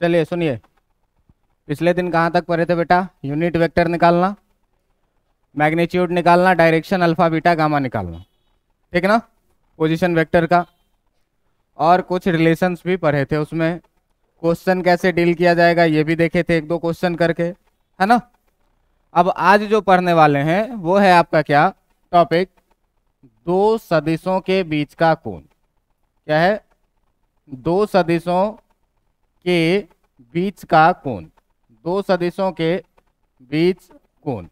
चलिए सुनिए, पिछले दिन कहाँ तक पढ़े थे बेटा? यूनिट वेक्टर निकालना, मैग्नीट्यूड निकालना, डायरेक्शन अल्फा बीटा गामा निकालना, ठीक ना? पोजीशन वेक्टर का और कुछ रिलेशंस भी पढ़े थे उसमें। क्वेश्चन कैसे डील किया जाएगा ये भी देखे थे, एक दो क्वेश्चन करके, है ना? अब आज जो पढ़ने वाले हैं वो है आपका क्या टॉपिक? दो सदिशों के बीच का कोण। क्या है? दो सदिशों के बीच का कोण। दो सदिशों के बीच कोण,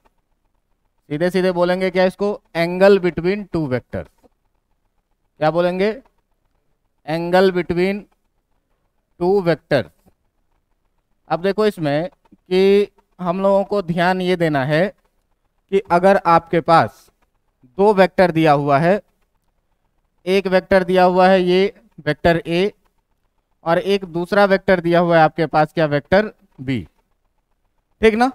सीधे सीधे बोलेंगे क्या इसको? Angle between two vectors. क्या बोलेंगे? Angle between two vectors. अब देखो इसमें कि हम लोगों को ध्यान ये देना है कि अगर आपके पास दो वेक्टर दिया हुआ है, एक वेक्टर दिया हुआ है ये वेक्टर ए, और एक दूसरा वेक्टर दिया हुआ है आपके पास क्या? वेक्टर बी, ठीक ना?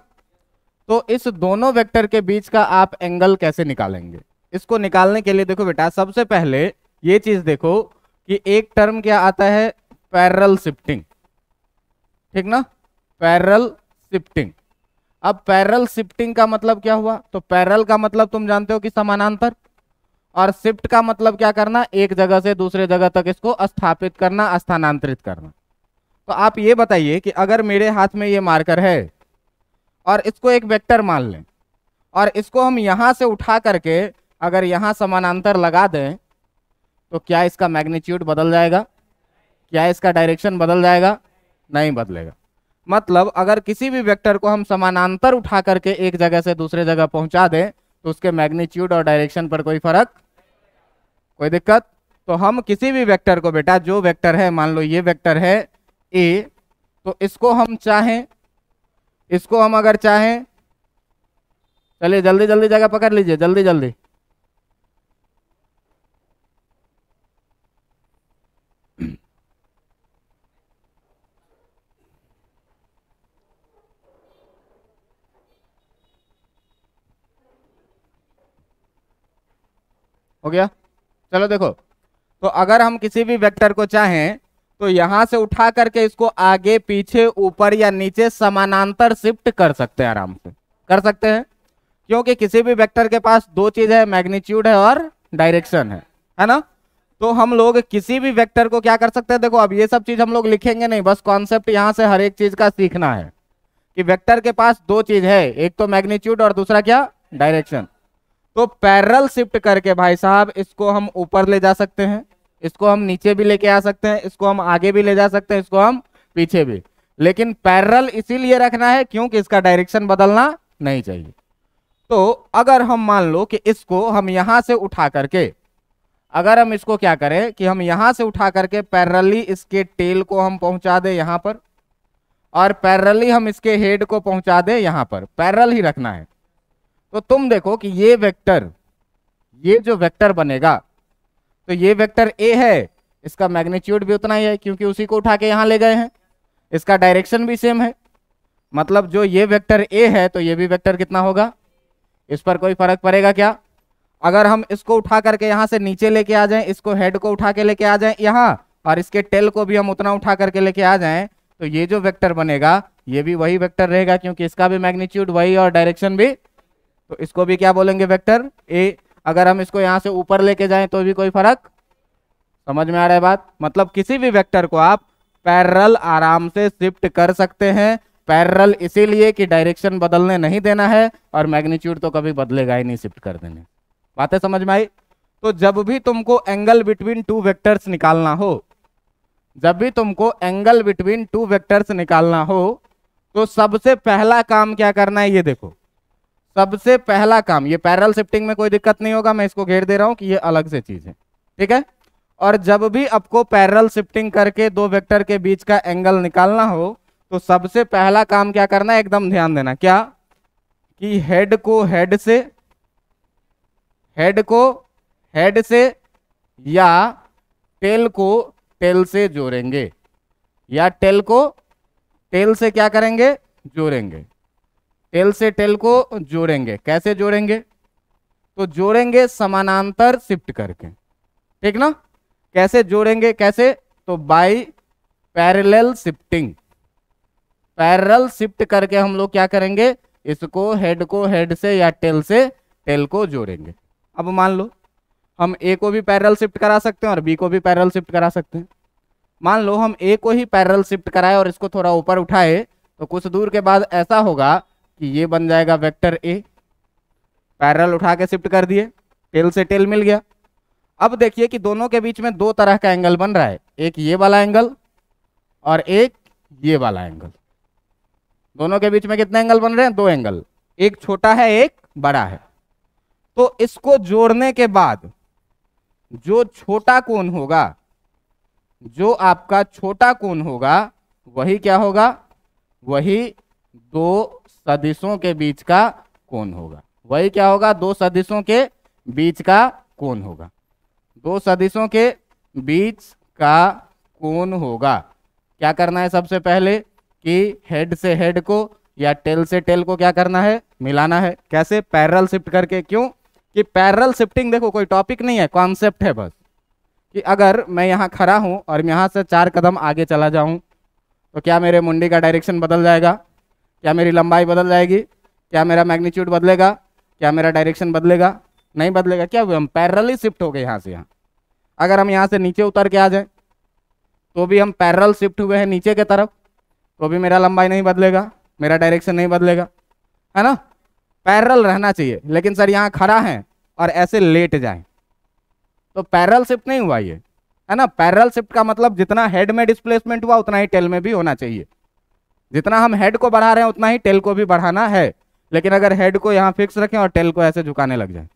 तो इस दोनों वेक्टर के बीच का आप एंगल कैसे निकालेंगे? इसको निकालने के लिए देखो बेटा, सबसे पहले ये चीज देखो कि एक टर्म क्या आता है? पैरेलल शिफ्टिंग, ठीक ना? Parallel shifting. अब पैरेलल शिफ्टिंग का मतलब क्या हुआ? तो पैरेलल का मतलब तुम जानते हो कि समानांतर, और शिफ्ट का मतलब क्या करना? एक जगह से दूसरे जगह तक इसको स्थापित करना, स्थानांतरित करना। तो आप ये बताइए कि अगर मेरे हाथ में ये मार्कर है और इसको एक वेक्टर मान लें, और इसको हम यहां से उठा करके अगर यहां समानांतर लगा दें, तो क्या इसका मैग्नीट्यूड बदल जाएगा? क्या इसका डायरेक्शन बदल जाएगा? नहीं बदलेगा। मतलब अगर किसी भी वेक्टर को हम समानांतर उठा करके एक जगह से दूसरे जगह पहुंचा दें तो उसके मैग्नीट्यूड और डायरेक्शन पर कोई फर्क, कोई दिक्कत? तो हम किसी भी वेक्टर को बेटा, जो वेक्टर है, मान लो ये वेक्टर है ए, तो इसको हम चाहें, इसको हम अगर चाहें, चलिए जल्दी जल्दी जगह पकड़ लीजिए, जल्दी जल्दी। हो गया? चलो देखो, तो अगर हम किसी भी वेक्टर को चाहें तो यहां से उठा करके इसको आगे पीछे ऊपर या नीचे समानांतर शिफ्ट कर सकते हैं, आराम से कर सकते हैं, क्योंकि किसी भी वेक्टर के पास दो चीज है, मैग्नीट्यूड है और डायरेक्शन है ना? तो हम लोग किसी भी वेक्टर को क्या कर सकते हैं? देखो अब ये सब चीज हम लोग लिखेंगे नहीं, बस कॉन्सेप्ट यहां से हर एक चीज का सीखना है कि वेक्टर के पास दो चीज है, एक तो मैग्नीट्यूड और दूसरा क्या? डायरेक्शन। तो पैरेलल शिफ्ट करके भाई साहब इसको हम ऊपर ले जा सकते हैं, इसको हम नीचे भी लेके आ सकते हैं, इसको हम आगे भी ले जा सकते हैं, इसको हम पीछे भी। लेकिन पैरेलल इसीलिए रखना है क्योंकि इसका डायरेक्शन बदलना नहीं चाहिए। तो अगर हम मान लो कि इसको हम यहां से उठा करके, अगर हम इसको क्या करें कि हम यहां से उठा करके पैरेलली इसके टेल को हम पहुंचा दें यहां पर, और पैरेलली हम इसके हेड को पहुंचा दें यहां पर, पैरेलल ही रखना है, तो तुम देखो कि ये वेक्टर, ये जो वेक्टर बनेगा, तो ये वेक्टर ए है, इसका मैग्नीट्यूड भी उतना ही है क्योंकि उसी को उठा के यहां ले गए हैं, इसका डायरेक्शन भी सेम है। मतलब जो ये वेक्टर ए है तो ये भी वेक्टर कितना होगा? इस पर कोई फर्क पड़ेगा क्या? अगर हम इसको उठा करके यहां से नीचे लेके आ जाएं, इसको हेड को उठा के लेके आ जाएं यहां, और इसके टेल को भी हम उतना उठा करके लेके आ जाएं, तो ये जो वेक्टर बनेगा ये भी वही वेक्टर रहेगा क्योंकि इसका भी मैग्नीट्यूड वही और डायरेक्शन भी। तो इसको भी क्या बोलेंगे? Vector A. अगर हम इसको यहां से ऊपर लेके जाएं तो भी कोई फर्क, समझ में आ रहा है बात? मतलब किसी भी वेक्टर को आप पैरेलल आराम से शिफ्ट कर सकते हैं। पैरेलल इसीलिए कि डायरेक्शन बदलने नहीं देना है और मैग्नीट्यूड तो कभी बदलेगा ही नहीं शिफ्ट कर देने। बातें समझ में आई? तो जब भी तुमको एंगल बिटवीन टू वेक्टर्स निकालना हो, जब भी तुमको एंगल बिटवीन टू वेक्टर्स निकालना हो, तो सबसे पहला काम क्या करना है? ये देखो, सबसे पहला काम, ये पैरेलल शिफ्टिंग में कोई दिक्कत नहीं होगा, मैं इसको घेर दे रहा हूं कि ये अलग से चीज है, ठीक है? और जब भी आपको पैरेलल शिफ्टिंग करके दो वेक्टर के बीच का एंगल निकालना हो, तो सबसे पहला काम क्या करना है? एकदम ध्यान देना, क्या? कि हेड को हेड से, हेड को हेड से, या टेल को टेल से जोड़ेंगे, या टेल को टेल से क्या करेंगे? जोड़ेंगे। टेल से टेल को जोड़ेंगे। कैसे जोड़ेंगे? तो जोड़ेंगे समानांतर शिफ्ट करके, ठीक ना? कैसे जोड़ेंगे? कैसे? तो by parallel shifting. Parallel shift करके हम लोग क्या करेंगे, इसको हेड को हेड से या टेल से टेल को जोड़ेंगे। अब मान लो हम ए को भी पैरेलल शिफ्ट करा सकते हैं और बी को भी पैरेलल शिफ्ट करा सकते हैं। मान लो हम ए को ही पैरेलल शिफ्ट कराए और इसको थोड़ा ऊपर उठाए, तो कुछ दूर के बाद ऐसा होगा कि ये बन जाएगा वेक्टर ए। पैरेलल उठा के शिफ्ट कर दिए, टेल से टेल मिल गया। अब देखिए कि दोनों के बीच में दो तरह का एंगल बन रहा है, एक ये वाला एंगल और एक ये वाला एंगल। दोनों के बीच में कितने एंगल बन रहे हैं, दो एंगल, एक छोटा है एक बड़ा है। तो इसको जोड़ने के बाद जो छोटा कोण होगा, जो आपका छोटा कोण होगा वही क्या होगा, वही दो सदिशों के बीच का कोण होगा। वही क्या होगा, दो सदिशों के बीच का कोण होगा। दो सदिशों के बीच का कोण होगा। क्या करना है, सबसे पहले कि हेड से हेड को या टेल से टेल को क्या करना है, मिलाना है। कैसे, पैरेलल शिफ्ट करके। क्यों कि पैरेलल शिफ्टिंग देखो कोई टॉपिक नहीं है, कॉन्सेप्ट है बस, कि अगर मैं यहाँ खड़ा हूँ और मैं यहाँ से 4 कदम आगे चला जाऊँ तो क्या मेरे मुंडी का डायरेक्शन बदल जाएगा, क्या मेरी लंबाई बदल जाएगी, क्या मेरा मैग्नीट्यूड बदलेगा, क्या मेरा डायरेक्शन बदलेगा, नहीं बदलेगा। क्या हुआ, हम पैरेलली शिफ्ट हो गए यहाँ से यहाँ। अगर हम यहाँ से नीचे उतर के आ जाए तो भी हम पैरेलल शिफ्ट हुए हैं नीचे के तरफ, तो भी मेरा लंबाई नहीं बदलेगा, मेरा डायरेक्शन नहीं बदलेगा, है ना। पैरेलल रहना चाहिए। लेकिन सर यहाँ खड़ा है और ऐसे लेट जाए तो पैरेलल शिफ्ट नहीं हुआ ये, है ना। पैरेलल शिफ्ट का मतलब जितना हेड में डिस्प्लेसमेंट हुआ उतना ही टेल में भी होना चाहिए। जितना हम हेड को बढ़ा रहे हैं उतना ही टेल को भी बढ़ाना है। लेकिन अगर हेड को यहाँ फिक्स रखें और टेल को ऐसे झुकाने लग जाए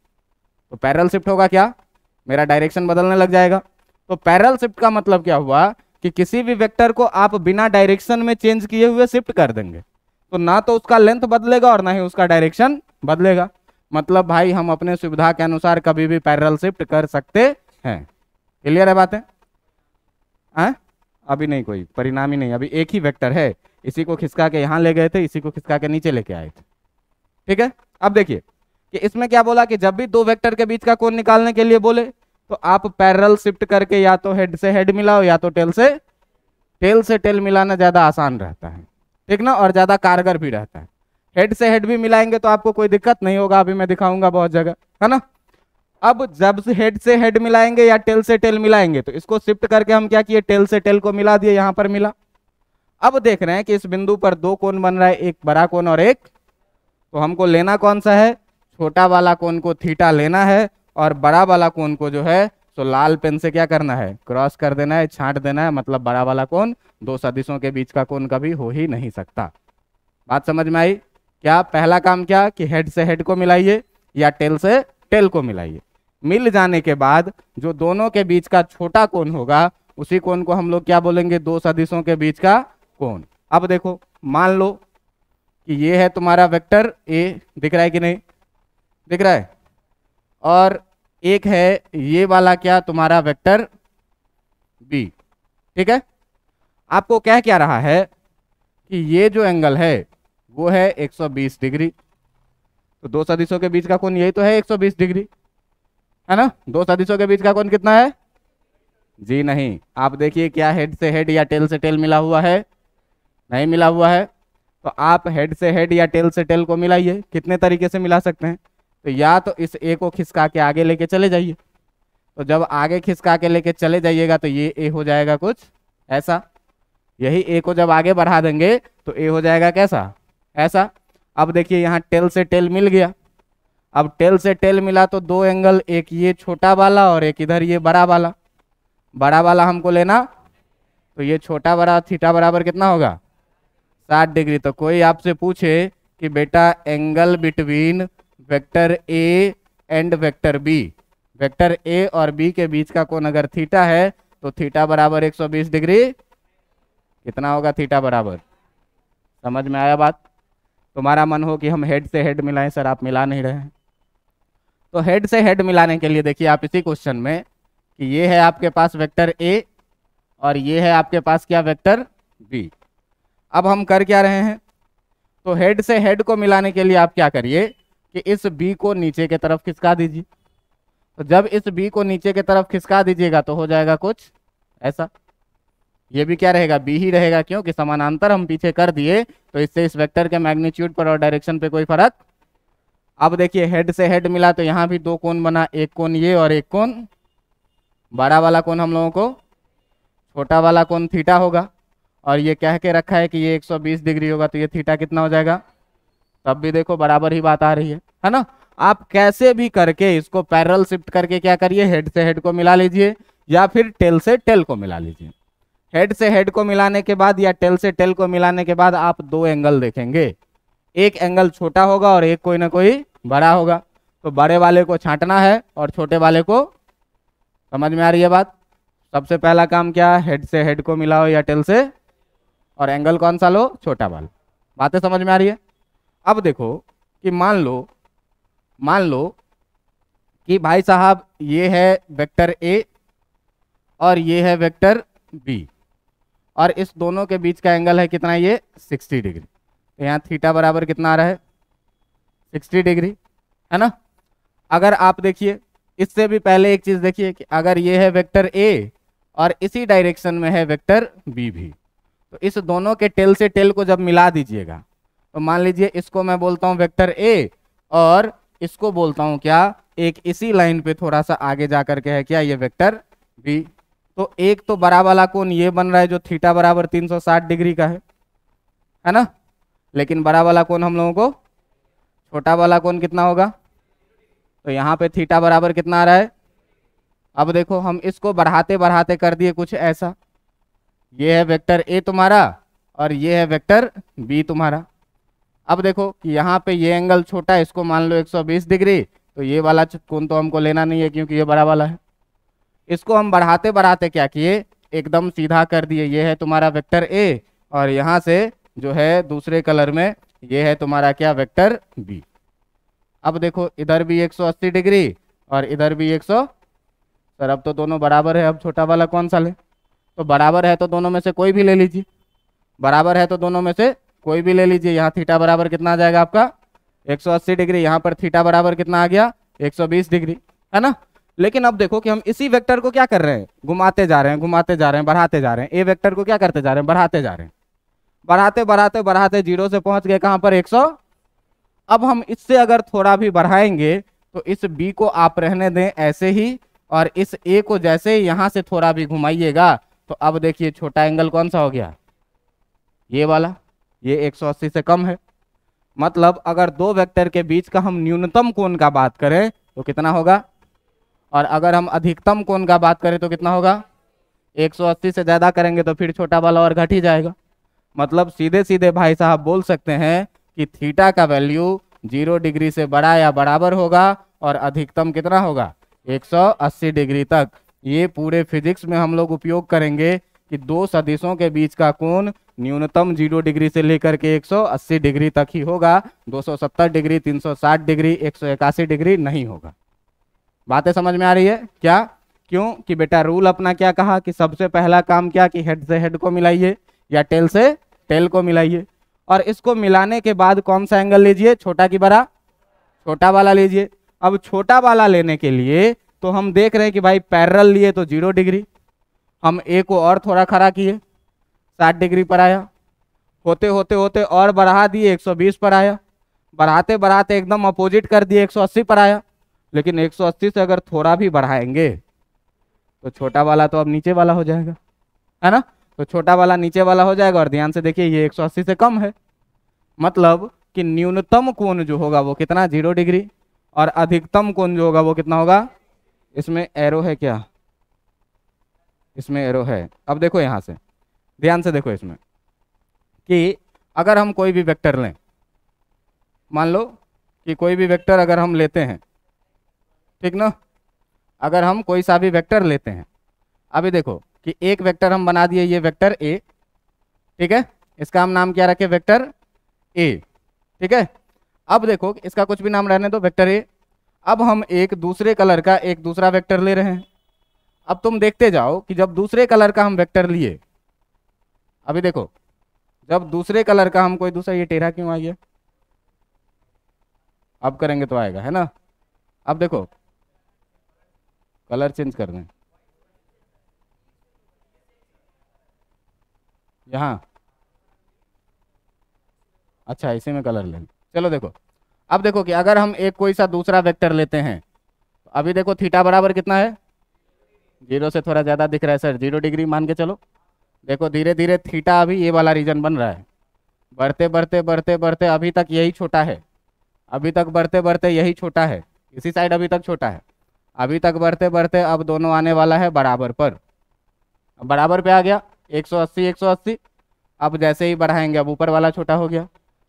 तो पैरेलल शिफ्ट होगा क्या, मेरा डायरेक्शन बदलने लग जाएगा। तो पैरेलल शिफ्ट का मतलब क्या हुआ कि किसी भी वेक्टर को आप बिना डायरेक्शन में चेंज किए हुए शिफ्ट कर देंगे तो ना तो उसका लेंथ बदलेगा और ना ही उसका डायरेक्शन बदलेगा। मतलब भाई हम अपने सुविधा के अनुसार कभी भी पैरेलल शिफ्ट कर सकते हैं। क्लियर है बातें? अभी नहीं कोई परिणाम ही नहीं, अभी एक ही वेक्टर है, इसी को खिसका के यहाँ ले गए थे, इसी को खिसका के नीचे लेके आए थे। ठीक है, अब देखिए कि इसमें क्या बोला कि जब भी दो वेक्टर के बीच का कोण निकालने के लिए बोले तो आप पैरेलल शिफ्ट करके या तो हेड से हेड मिलाओ या तो टेल से टेल मिलाना ज्यादा आसान रहता है, ठीक ना, और ज्यादा कारगर भी रहता है। हेड से हेड भी मिलाएंगे तो आपको कोई दिक्कत नहीं होगा, अभी मैं दिखाऊंगा बहुत जगह, है ना। अब जब से हेड मिलाएंगे या टेल से टेल मिलाएंगे तो इसको शिफ्ट करके हम क्या किए, टेल से टेल को मिला दिए, यहां पर मिला। अब देख रहे हैं कि इस बिंदु पर दो कोण बन रहा है, एक बड़ा कोण और एक, तो हमको लेना कौन सा है, छोटा वाला कोण को थीटा लेना है और बड़ा वाला कोण को जो है तो लाल पेन से क्या करना है, क्रॉस कर देना है, छांट देना है। मतलब बड़ा वाला कोण दो सदिशों के बीच का कोण कभी हो ही नहीं सकता। बात समझ में आई? क्या पहला काम क्या कि हेड से हेड को मिलाइए या टेल से टेल को मिलाइए। मिल जाने के बाद जो दोनों के बीच का छोटा कोण होगा उसी कोण को हम लोग क्या बोलेंगे, दो सदिशों के बीच का कोण। अब देखो मान लो कि ये है तुम्हारा वेक्टर ए, दिख रहा है कि नहीं दिख रहा है, और एक है ये वाला क्या तुम्हारा वेक्टर बी। ठीक है, आपको कह क्या रहा है कि ये जो एंगल है वो है 120 डिग्री। तो दो सदिशों के बीच का कोण यही तो है 120 डिग्री, है ना। दो सदिशों के बीच का कोण कितना है जी? नहीं, आप देखिए क्या हेड से हेड या टेल से टेल मिला हुआ है? नहीं मिला हुआ है। तो आप हेड से हेड या टेल से टेल को मिलाइए। कितने तरीके से मिला सकते हैं? तो या तो इस ए को खिसका के आगे लेके चले जाइए, तो जब आगे खिसका के लेके चले जाइएगा तो ये ए हो जाएगा कुछ ऐसा। यही ए को जब आगे बढ़ा देंगे तो ए हो जाएगा कैसा, ऐसा। अब देखिए यहाँ टेल से टेल मिल गया। अब टेल से टेल मिला तो दो एंगल, एक ये छोटा वाला और एक इधर ये बड़ा वाला। बड़ा वाला हमको लेना, तो ये छोटा बड़ा थीटा बराबर कितना होगा 60 डिग्री। तो कोई आपसे पूछे कि बेटा angle between vector A and vector B, vector A और बी के बीच का कोण अगर थीटा है तो थीटा बराबर 120 डिग्री कितना होगा, थीटा बराबर। समझ में आया बात? तुम्हारा मन हो कि हम हेड से हेड मिलाएं, सर आप मिला नहीं रहे हैं। तो हेड से हेड मिलाने के लिए देखिए आप इसी क्वेश्चन में कि ये है आपके पास वेक्टर ए और ये है आपके पास क्या, वेक्टर बी। अब हम कर क्या रहे हैं, तो हेड से हेड को मिलाने के लिए आप क्या करिए कि इस बी को नीचे की तरफ खिसका दीजिए। तो जब इस बी को नीचे की तरफ खिसका दीजिएगा तो हो जाएगा कुछ ऐसा। ये भी क्या रहेगा, बी ही रहेगा, क्यों कि समानांतर हम पीछे कर दिए, तो इससे इस वेक्टर के मैग्नीट्यूड पर और डायरेक्शन पे कोई फर्क। अब देखिए हेड से हेड मिला तो यहाँ भी दो कोण बना, एक कोण ये और एक कोण, बड़ा वाला कोण हम लोगों को छोटा वाला कोण थीटा होगा, और ये कह के रखा है कि ये 120 डिग्री होगा, तो ये थीटा कितना हो जाएगा, तब भी देखो बराबर ही बात आ रही है ना। आप कैसे भी करके इसको पैरेलल शिफ्ट करके क्या करिए, हेड से हेड को मिला लीजिए या फिर टेल से टेल को मिला लीजिए। हेड से हेड को मिलाने के बाद या टेल से टेल को मिलाने के बाद आप दो एंगल देखेंगे, एक एंगल छोटा होगा और एक कोई ना कोई बड़ा होगा, तो बड़े वाले को छांटना है और छोटे वाले को, समझ में आ रही है बात। सबसे पहला काम क्या, हेड से हेड को मिलाओ या टेल से, और एंगल कौन सा लो, छोटा वाला। बातें समझ में आ रही है। अब देखो कि मान लो कि भाई साहब ये है वेक्टर ए और ये है वेक्टर बी, और इस दोनों के बीच का एंगल है कितना, ये 60 डिग्री। तो यहाँ थीटा बराबर कितना आ रहा है, 60 डिग्री, है ना। अगर आप देखिए, इससे भी पहले एक चीज देखिए कि अगर ये है वेक्टर ए और इसी डायरेक्शन में है वेक्टर बी भी, तो इस दोनों के टेल से टेल को जब मिला दीजिएगा, तो मान लीजिए इसको मैं बोलता हूँ वेक्टर ए और इसको बोलता हूँ क्या, एक इसी लाइन पे थोड़ा सा आगे जा करके है क्या, ये वेक्टर बी। तो एक तो बड़ा वाला कोण ये बन रहा है जो थीटा बराबर 360 डिग्री का है ना, लेकिन बड़ा वाला कोण हम लोगों को, छोटा वाला कोण कितना होगा, तो यहाँ पे थीटा बराबर कितना आ रहा है। अब देखो हम इसको बढ़ाते बढ़ाते कर दिए कुछ ऐसा, ये है वेक्टर ए तुम्हारा और ये है वेक्टर बी तुम्हारा। अब देखो कि यहाँ पे ये एंगल छोटा है, इसको मान लो 120 डिग्री, तो ये वाला कोण तो हमको लेना नहीं है क्योंकि ये बड़ा वाला है। इसको हम बढ़ाते बढ़ाते क्या किए, एकदम सीधा कर दिए, ये है तुम्हारा वेक्टर ए और यहाँ से जो है दूसरे कलर में ये है तुम्हारा क्या, वेक्टर बी। अब देखो इधर भी 180 डिग्री और इधर भी 100, सर अब तो दोनों बराबर है, अब छोटा वाला कौन सा ले, तो बराबर है तो दोनों में से कोई भी ले लीजिए, बराबर है तो दोनों में से कोई भी ले लीजिए। यहाँ थीटा बराबर कितना आ जाएगा आपका 180 डिग्री, यहाँ पर थीटा बराबर कितना आ गया 120 डिग्री, है ना। लेकिन अब देखो कि हम इसी वेक्टर को क्या कर रहे हैं, घुमाते जा रहे हैं, घुमाते जा रहे हैं, बढ़ाते जा रहे हैं, ए वेक्टर को क्या करते जा रहे हैं, बढ़ाते जा रहे हैं, बढ़ाते बढ़ाते बढ़ाते जीरो से पहुंच गए कहां पर 100। अब हम इससे अगर थोड़ा भी बढ़ाएंगे तो इस बी को आप रहने दें ऐसे ही, और इस ए को जैसे ही यहां से थोड़ा भी घुमाइएगा तो अब देखिए छोटा एंगल कौन सा हो गया, ये वाला, ये 180 से कम है। मतलब अगर दो वेक्टर के बीच का हम न्यूनतम कोण का बात करें तो कितना होगा, और अगर हम अधिकतम कोण का बात करें तो कितना होगा, 180 से ज्यादा करेंगे तो फिर छोटा वाला और घट ही जाएगा। मतलब सीधे सीधे भाई साहब बोल सकते हैं कि थीटा का वैल्यू 0 डिग्री से बड़ा या बराबर होगा और अधिकतम कितना होगा 180 डिग्री तक। ये पूरे फिजिक्स में हम लोग उपयोग करेंगे कि दो सदिशों के बीच का कोण न्यूनतम 0 डिग्री से लेकर के 180 डिग्री तक ही होगा, 270 डिग्री, 360 डिग्री, 181 डिग्री नहीं होगा। बातें समझ में आ रही है क्या, क्यों कि बेटा रूल अपना क्या कहा कि सबसे पहला काम क्या कि हेड से हेड को मिलाइए या टेल से टेल को मिलाइए, और इसको मिलाने के बाद कौन सा एंगल लीजिए, छोटा की बड़ा, छोटा वाला लीजिए। अब छोटा वाला लेने के लिए तो हम देख रहे हैं कि भाई पैरेलल लिए तो 0 डिग्री, हम ए को और थोड़ा खड़ा किए 60 डिग्री पर आया, होते होते होते और बढ़ा दिए 120 पर आया, बढ़ाते बढ़ाते एकदम अपोजिट कर दिए 180 पर आया। लेकिन 180 से अगर थोड़ा भी बढ़ाएंगे तो छोटा वाला तो अब नीचे वाला हो जाएगा, है ना। तो छोटा वाला नीचे वाला हो जाएगा, और ध्यान से देखिए ये 180 से कम है, मतलब कि न्यूनतम कोण जो होगा वो कितना 0 डिग्री, और अधिकतम कोण जो होगा वो कितना होगा, इसमें एरो है क्या, इसमें एरो है। अब देखो यहां से ध्यान से देखो इसमें कि अगर हम कोई भी वेक्टर लें, मान लो कि कोई भी वेक्टर अगर हम लेते हैं, ठीक ना, अगर हम कोई सा भी वेक्टर लेते हैं, अभी देखो कि एक वेक्टर हम बना दिए ये वेक्टर ए, ठीक है, इसका हम नाम क्या रखे, वेक्टर ए, ठीक है। अब देखो इसका कुछ भी नाम रहने दो, वेक्टर ए। अब हम एक दूसरे कलर का एक दूसरा वेक्टर ले रहे हैं। अब तुम देखते जाओ कि जब दूसरे कलर का हम वेक्टर लिए, अभी देखो जब दूसरे कलर का हम कोई दूसरा, ये टेढ़ा क्यों आ गया, अब करेंगे तो आएगा, है ना। अब देखो कलर चेंज कर दें, यहाँ, अच्छा इसी में कलर लेंगे। चलो देखो, अब देखो कि अगर हम एक कोई सा दूसरा वेक्टर लेते हैं तो अभी देखो थीटा बराबर कितना है, 0 से थोड़ा ज़्यादा दिख रहा है सर, 0 डिग्री मान के चलो। देखो धीरे धीरे थीटा अभी ये वाला रीजन बन रहा है, बढ़ते बढ़ते बढ़ते बढ़ते अभी तक यही छोटा है, अभी तक बढ़ते बढ़ते यही छोटा है, इसी साइड अभी तक छोटा है, अभी तक बढ़ते बढ़ते अब दोनों आने वाला है बराबर पर। अब बराबर पे आ गया 180 180। अब जैसे ही बढ़ाएंगे अब ऊपर वाला छोटा हो गया,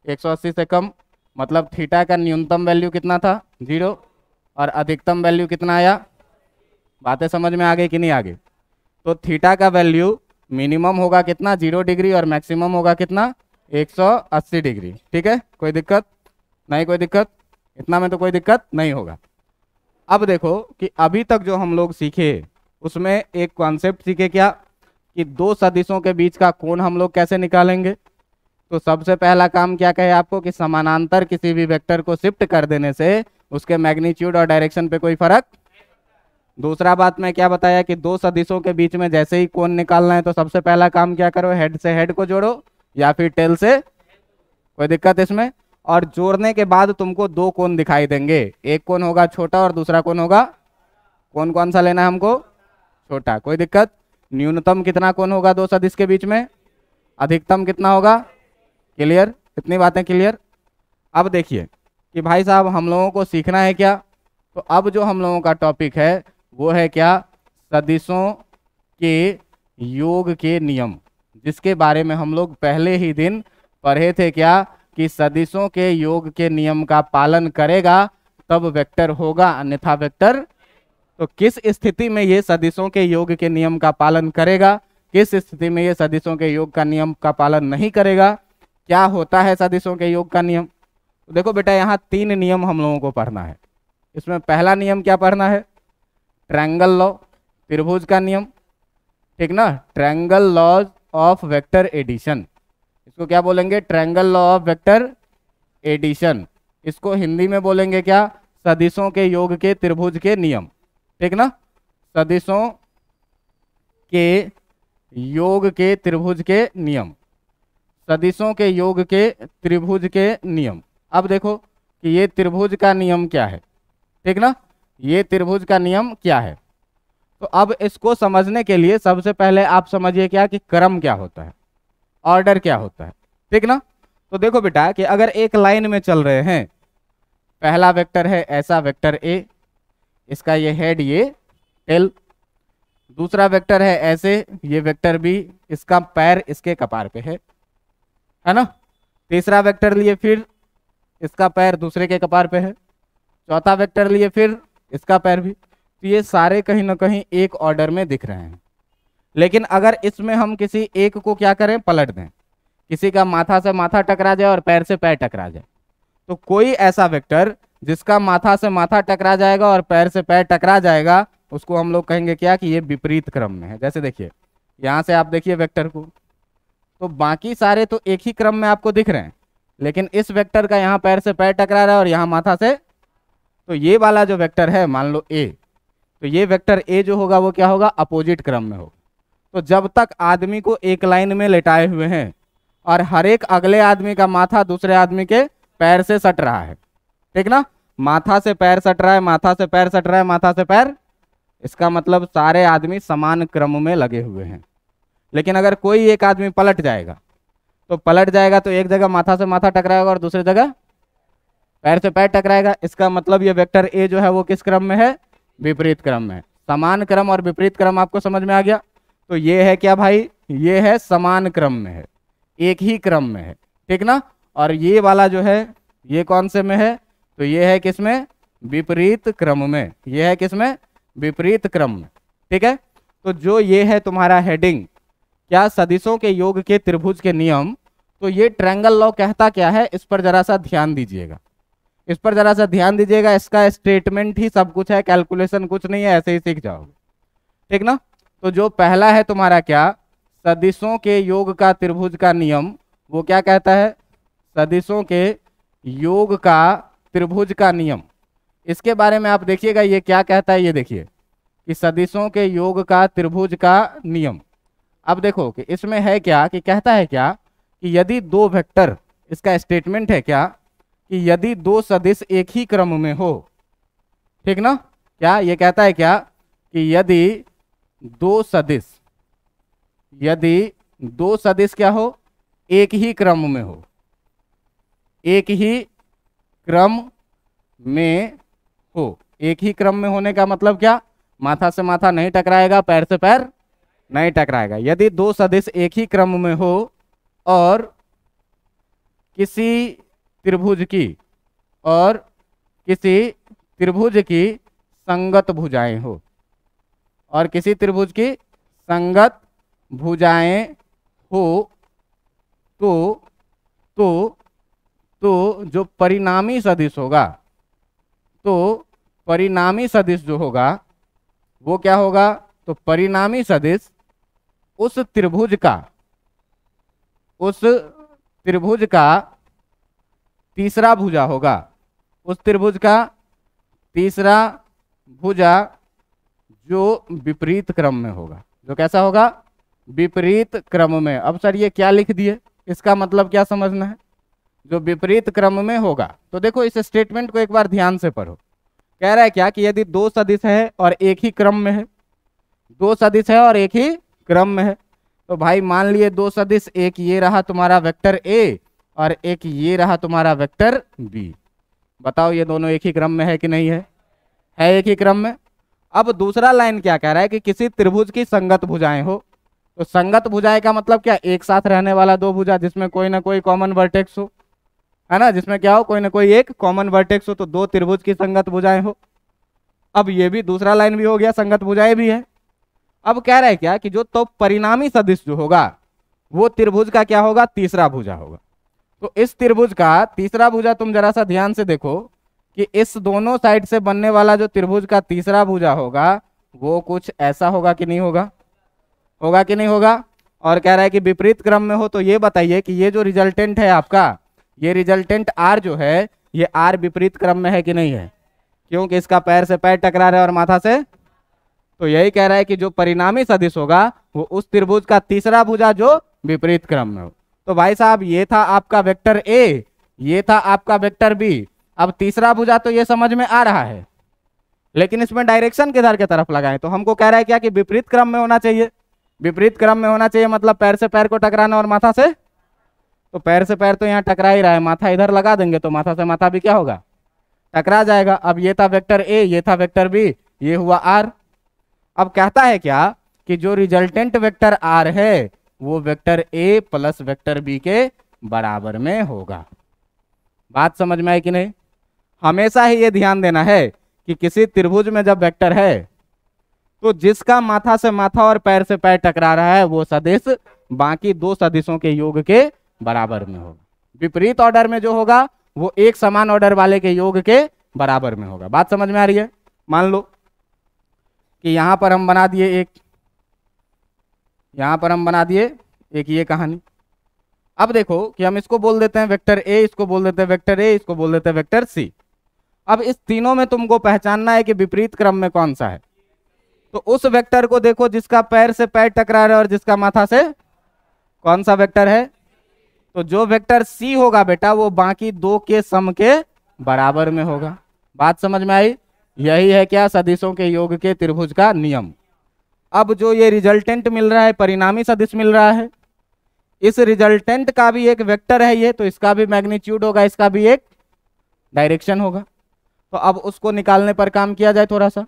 180 से कम, मतलब थीटा का न्यूनतम वैल्यू कितना था 0 और अधिकतम वैल्यू कितना आया। बातें समझ में आ गई कि नहीं आ गई। तो थीटा का वैल्यू मिनिमम होगा कितना 0 डिग्री और मैक्सिमम होगा कितना 180 डिग्री। ठीक है, कोई दिक्कत नहीं, कोई दिक्कत, इतना में तो कोई दिक्कत नहीं होगा। अब देखो कि अभी तक जो हम लोग सीखे उसमें एक कॉन्सेप्ट सीखे क्या, कि दो सदिशों के बीच का कोण हम लोग कैसे निकालेंगे। तो सबसे पहला काम क्या कहे आपको कि समानांतर किसी भी वेक्टर को शिफ्ट कर देने से उसके मैग्नीट्यूड और डायरेक्शन पे कोई फर्क। दूसरा बात मैं क्या बताया कि दो सदिशों के बीच में जैसे ही कोण निकालना है तो सबसे पहला काम क्या करो, हेड से हेड को जोड़ो या फिर टेल से, कोई दिक्कत इसमें। और जोड़ने के बाद तुमको दो कोण दिखाई देंगे, एक कोण होगा छोटा और दूसरा कोण होगा, कौन कौन सा लेना है हमको, छोटा, कोई दिक्कत। न्यूनतम कितना कोण होगा दो सदिश के बीच में, अधिकतम कितना होगा, क्लियर, इतनी बातें क्लियर। अब देखिए कि भाई साहब हम लोगों को सीखना है क्या, तो अब जो हम लोगों का टॉपिक है वो है क्या, सदिशों के योग के नियम, जिसके बारे में हम लोग पहले ही दिन पढ़े थे क्या, कि सदिशों के योग के नियम का पालन करेगा तब वेक्टर होगा, अन्यथा वेक्टर। तो किस स्थिति में ये सदिशों के योग के नियम का पालन करेगा, किस स्थिति में ये सदिशों के योग का नियम का पालन नहीं करेगा, क्या होता है सदिशों के योग का नियम। तो देखो बेटा यहाँ 3 नियम हम लोगों को पढ़ना है। इसमें पहला नियम क्या पढ़ना है, ट्रायंगल लॉ, त्रिभुज का नियम, ठीक ना, triangle laws of vector addition, इसको क्या बोलेंगे, triangle law of vector addition. इसको हिंदी में बोलेंगे क्या, सदिशों के योग के त्रिभुज के नियम, ठीक ना, सदिशों के योग के त्रिभुज के नियम, सदिशों के योग के त्रिभुज के नियम। अब देखो कि ये त्रिभुज का नियम क्या है, ठीक ना, ये त्रिभुज का नियम क्या है। तो अब इसको समझने के लिए सबसे पहले आप समझिए क्या कि क्रम क्या होता है, ऑर्डर क्या होता है, ठीक ना। तो देखो बेटा कि अगर एक लाइन में चल रहे हैं, पहला वेक्टर है ऐसा वेक्टर ए, इसका ये हेड ये टेल, दूसरा वेक्टर है ऐसे ये वेक्टर बी, इसका पैर इसके कपार पे है ना, तीसरा वेक्टर लिए फिर इसका पैर दूसरे के कपार पे है, चौथा वेक्टर लिए फिर इसका पैर भी। तो ये सारे कहीं ना कहीं एक ऑर्डर में दिख रहे हैं। लेकिन अगर इसमें हम किसी एक को क्या करें, पलट दें, किसी का माथा से माथा टकरा जाए और पैर से पैर टकरा जाए, तो कोई ऐसा वेक्टर जिसका माथा से माथा टकरा जाएगा और पैर से पैर टकरा जाएगा उसको हम लोग कहेंगे क्या कि ये विपरीत क्रम में है। जैसे देखिए यहाँ से आप देखिए वेक्टर को, तो बाकी सारे तो एक ही क्रम में आपको दिख रहे हैं, लेकिन इस वेक्टर का यहाँ पैर से पैर टकरा रहा है और यहाँ माथा से, तो ये वाला जो वेक्टर है मान लो ए, तो ये वेक्टर ए जो होगा वो क्या होगा, अपोजिट क्रम में होगा। तो जब तक आदमी को एक लाइन में लेटाए हुए हैं और हर एक अगले आदमी का माथा दूसरे आदमी के पैर से सट रहा है, ठीक ना, माथा से पैर सट रहा है, माथा से पैर सट रहा है, माथा से पैर, इसका मतलब सारे आदमी समान क्रम में लगे हुए हैं। लेकिन अगर कोई एक आदमी पलट जाएगा तो एक जगह माथा से माथा टकराएगा और दूसरी जगह पैर से पैर टकराएगा, इसका मतलब ये वेक्टर ए जो है वो किस क्रम में है, विपरीत क्रम में है। समान क्रम और विपरीत क्रम आपको समझ में आ गया। तो ये है क्या भाई, ये है समान क्रम में है, एक ही क्रम में है, ठीक ना। और ये वाला जो है ये कौन से में है, तो ये है किसमें, विपरीत क्रम में, ये है किसमें, विपरीत क्रम में, ठीक है। तो जो ये है तुम्हारा हेडिंग क्या, सदिशों के योग के त्रिभुज के नियम, तो ये ट्रायंगल लॉ कहता क्या है, इस पर जरा सा ध्यान दीजिएगा, इस पर जरा सा ध्यान दीजिएगा। इसका स्टेटमेंट ही सब कुछ है, कैलकुलेशन कुछ नहीं है, ऐसे ही सीख जाओगे, ठीक ना। तो जो पहला है तुम्हारा क्या, सदिशों के योग का त्रिभुज का नियम, वो क्या कहता है, सदिशों के योग का त्रिभुज का नियम। इसके बारे में आप देखिएगा ये क्या कहता है, ये देखिए कि सदिशों के योग का त्रिभुज का नियम। अब देखो कि इसमें है क्या, कि कहता है क्या कि यदि दो वेक्टर, इसका स्टेटमेंट है क्या कि यदि दो सदिश एक ही क्रम में हो, ठीक ना, क्या ये कहता है क्या कि यदि दो सदिश क्या हो, एक ही क्रम में हो, एक ही क्रम में हो। एक ही क्रम में होने का मतलब क्या, माथा से माथा नहीं टकराएगा, पैर से पैर नहीं टकराएगा। यदि दो सदिश एक ही क्रम में हो और किसी त्रिभुज की संगत भुजाएं हो, और किसी त्रिभुज की संगत भुजाएं हो, तो जो परिणामी सदिश होगा, तो परिणामी सदिश जो होगा वो क्या होगा, तो परिणामी सदिश उस त्रिभुज का तीसरा भुजा होगा, उस त्रिभुज का तीसरा भुजा जो विपरीत क्रम में होगा। जो कैसा होगा, विपरीत क्रम में। अब सर ये क्या लिख दिए, इसका मतलब क्या समझना है, जो विपरीत क्रम में होगा। तो देखो इस स्टेटमेंट को एक बार ध्यान से पढ़ो। कह रहा है क्या कि यदि दो सदिश है और एक ही क्रम में है, दो सदिश है और एक ही क्रम में है, तो भाई मान लिए दो सदिश, एक ये रहा तुम्हारा वेक्टर ए और एक ये रहा तुम्हारा वेक्टर बी। बताओ ये दोनों एक ही क्रम में है कि नहीं है, एक ही क्रम में। अब दूसरा लाइन क्या कह रहा है कि किसी त्रिभुज की संगत भुजाएं हो। तो संगत भुजाएं का मतलब क्या, एक साथ रहने वाला दो भुजा जिसमें कोई ना कोई कॉमन वर्टेक्स हो, है ना, जिसमें क्या हो, कोई ना कोई एक कॉमन वर्टेक्स हो, तो दो त्रिभुज की संगत भुजाएं हो। अब ये भी दूसरा लाइन भी हो गया, संगत भुजाएं भी है। अब कह रहा है क्या कि जो तो परिणामी सदिश जो होगा वो त्रिभुज का क्या होगा, तीसरा भुजा होगा। तो इस त्रिभुज का तीसरा भुजा तुम जरा सा ध्यान से देखो कि इस दोनों साइड से बनने वाला जो त्रिभुज का तीसरा भुजा होगा वो कुछ ऐसा होगा कि नहीं होगा, होगा कि नहीं होगा। और कह रहा है कि विपरीत क्रम में हो, तो ये बताइए कि ये जो रिजल्टेंट है आपका, ये रिजल्टेंट आर जो है, ये आर विपरीत क्रम में है कि नहीं है, क्योंकि इसका पैर से पैर टकरा रहा है और माथा से। तो यही कह रहा है कि जो परिणामी सदिश होगा वो उस त्रिभुज का तीसरा भुजा जो विपरीत क्रम में हो। तो भाई साहब ये था आपका वेक्टर ए, ये था आपका वेक्टर बी। अब तीसरा भुजा तो ये समझ में आ रहा है, लेकिन इसमें डायरेक्शन किधर की तरफ लगाएं। तो हमको कह रहा है क्या कि विपरीत क्रम में होना चाहिए। विपरीत क्रम में होना चाहिए मतलब पैर से पैर को टकराना और माथा से, तो पैर से पैर तो यहाँ टकरा ही रहा है, माथा इधर लगा देंगे तो माथा से माथा भी क्या होगा, टकरा जाएगा। अब ये था वेक्टर ए, ये था वेक्टर बी, ये हुआ आर। अब कहता है क्या कि जो रिजल्टेंट वेक्टर आर है वो vector A plus vector B के बराबर में होगा। बात समझ में आई कि नहीं। हमेशा ही ये ध्यान देना है कि किसी त्रिभुज में जब वेक्टर है तो जिसका माथा से माथा और पैर से पैर टकरा रहा है वो सदिश बाकी दो सदिशों के योग के बराबर में होगा। विपरीत ऑर्डर में जो होगा वो एक समान ऑर्डर वाले के योग के बराबर में होगा। बात समझ में आ रही है। मान लो कि यहां पर हम बना दिए एक, यहां पर हम बना दिए एक ये कहानी। अब देखो कि हम इसको बोल देते हैं वेक्टर ए, इसको बोल देते हैं वेक्टर ए, इसको बोल देते हैं वेक्टर सी। अब इस तीनों में तुमको पहचानना है कि विपरीत क्रम में कौन सा है। तो उस वेक्टर को देखो जिसका पैर से पैर टकरा रहा है और जिसका माथा से, कौन सा वेक्टर है। तो जो वेक्टर सी होगा बेटा वो बाकी दो के सम के बराबर में होगा। बात समझ में आई। यही है क्या, सदिशों के योग के त्रिभुज का नियम। अब जो ये रिजल्टेंट मिल रहा है, परिणामी सदिश मिल रहा है, इस रिजल्टेंट का भी एक वेक्टर है ये, तो इसका भी मैग्नीट्यूड होगा, इसका भी एक डायरेक्शन होगा। तो अब उसको निकालने पर काम किया जाए थोड़ा सा।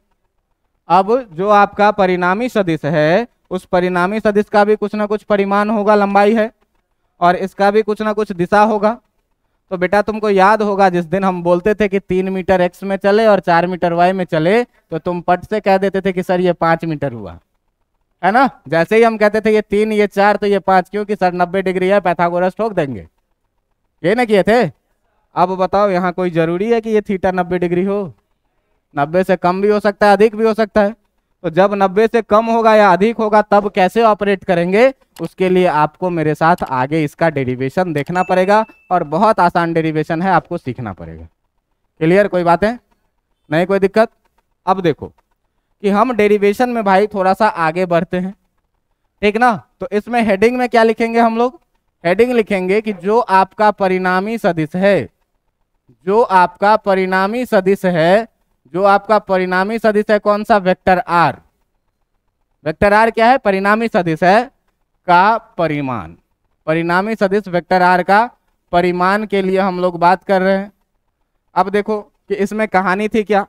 अब जो आपका परिणामी सदिश है उस परिणामी सदिश का भी कुछ ना कुछ परिमाण होगा, लंबाई है, और इसका भी कुछ ना कुछ दिशा होगा। तो बेटा तुमको याद होगा जिस दिन हम बोलते थे कि 3 मीटर x में चले और 4 मीटर y में चले, तो तुम पट से कह देते थे कि सर ये 5 मीटर हुआ, है ना। जैसे ही हम कहते थे ये 3 ये 4 तो ये 5, क्योंकि सर 90 डिग्री है, पैथागोरस ठोक देंगे, ये ना किए थे। अब बताओ यहाँ कोई जरूरी है कि ये थीटा 90 डिग्री हो, 90 से कम भी हो सकता है, अधिक भी हो सकता है। तो जब 90 से कम होगा या अधिक होगा तब कैसे ऑपरेट करेंगे, उसके लिए आपको मेरे साथ आगे इसका डेरिवेशन देखना पड़ेगा, और बहुत आसान डेरिवेशन है, आपको सीखना पड़ेगा। क्लियर, कोई बात है नहीं, कोई दिक्कत। अब देखो कि हम डेरिवेशन में भाई थोड़ा सा आगे बढ़ते हैं। ठीक ना। तो इसमें हेडिंग में क्या लिखेंगे हम लोग, हेडिंग लिखेंगे कि जो आपका परिणामी सदिश है, जो आपका परिणामी सदिश है, जो आपका परिणामी सदिश है कौन सा, वेक्टर आर। वेक्टर आर क्या है, परिणामी सदिश है का परिमाण। परिणामी सदिश वेक्टर आर का परिमाण के लिए हम लोग बात कर रहे हैं। अब देखो कि इसमें कहानी थी क्या,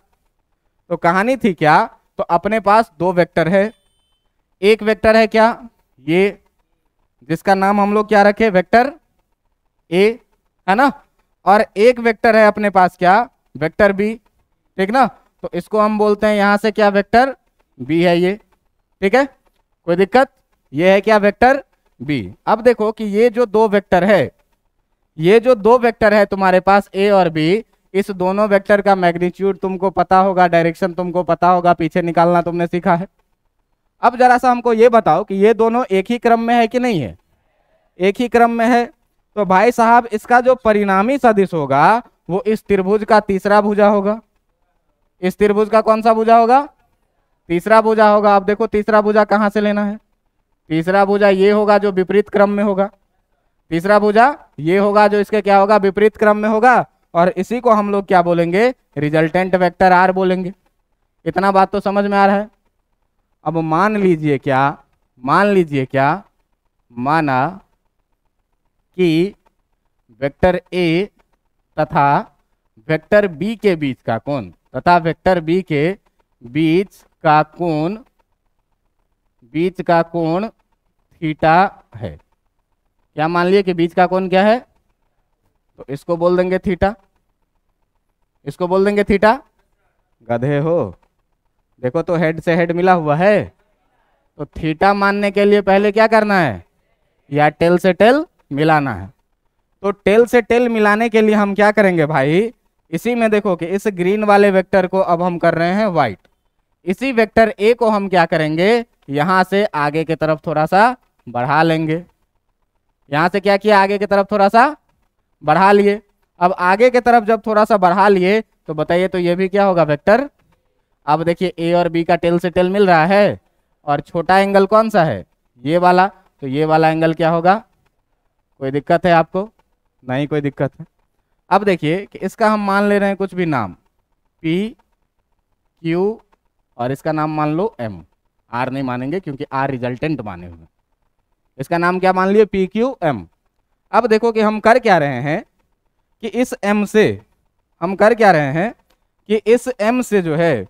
तो कहानी थी क्या, तो अपने पास दो वेक्टर है। एक वेक्टर है क्या, ये, जिसका नाम हम लोग क्या रखे, वेक्टर ए, है ना। और एक वेक्टर है अपने पास क्या, वेक्टर बी, ठीक ना। तो इसको हम बोलते हैं यहां से क्या, वेक्टर बी है ये, ठीक है, कोई दिक्कत। ये है क्या, वेक्टर बी। अब देखो कि ये जो दो वेक्टर है, ये जो दो वेक्टर है तुम्हारे पास ए और बी, इस दोनों वेक्टर का मैग्नीट्यूड तुमको पता होगा, डायरेक्शन तुमको पता होगा, पीछे निकालना तुमने सीखा है। अब जरा सा हमको ये बताओ कि ये दोनों एक ही क्रम में है कि नहीं है, एक ही क्रम में है। तो भाई साहब इसका जो परिणामी सदिश होगा वो इस त्रिभुज का तीसरा भुजा होगा। इस त्रिभुज का कौन सा भुजा होगा, तीसरा भुजा होगा। अब देखो तीसरा भुजा कहां से लेना है, तीसरा भुजा ये होगा जो विपरीत क्रम में होगा, तीसरा भुजा ये होगा जो इसके क्या होगा, विपरीत क्रम में होगा। और इसी को हम लोग क्या बोलेंगे, रिजल्टेंट वेक्टर आर बोलेंगे। इतना बात तो समझ में आ रहा है। अब मान लीजिए क्या, मान लीजिए क्या, माना कि वेक्टर ए तथा वेक्टर बी के बीच का कोण, तथा वेक्टर बी के बीच का कोण, बीच का कोण थीटा है। क्या मान लिए कि बीच का कोण क्या है, तो इसको बोल देंगे थीटा, इसको बोल देंगे थीटा। गधे हो, देखो तो हेड से हेड मिला हुआ है, तो थीटा मानने के लिए पहले क्या करना है, या टेल से टेल मिलाना है। तो टेल से टेल मिलाने के लिए हम क्या करेंगे भाई, इसी में देखो कि इस ग्रीन वाले वेक्टर को अब हम कर रहे हैं व्हाइट, इसी वेक्टर ए को हम क्या करेंगे, यहां से आगे की तरफ थोड़ा सा बढ़ा लेंगे। यहां से क्या किया, आगे की तरफ थोड़ा सा बढ़ा लिए। अब आगे की तरफ जब थोड़ा सा बढ़ा लिए तो बताइए तो ये भी क्या होगा, वेक्टर। अब देखिए ए और बी का टेल से टेल मिल रहा है, और छोटा एंगल कौन सा है, ये वाला, तो ये वाला एंगल क्या होगा। कोई दिक्कत है आपको, नहीं कोई दिक्कत है। अब देखिए कि इसका हम मान ले रहे हैं कुछ भी नाम, पी क्यू, और इसका नाम मान लो एम। आर नहीं मानेंगे क्योंकि आर रिजल्टेंट माने हुए, इसका नाम क्या मान लिए, पी क्यू एम। अब देखो कि हम कर क्या रहे हैं कि इस m से, हम कर क्या रहे हैं कि इस m से जो है,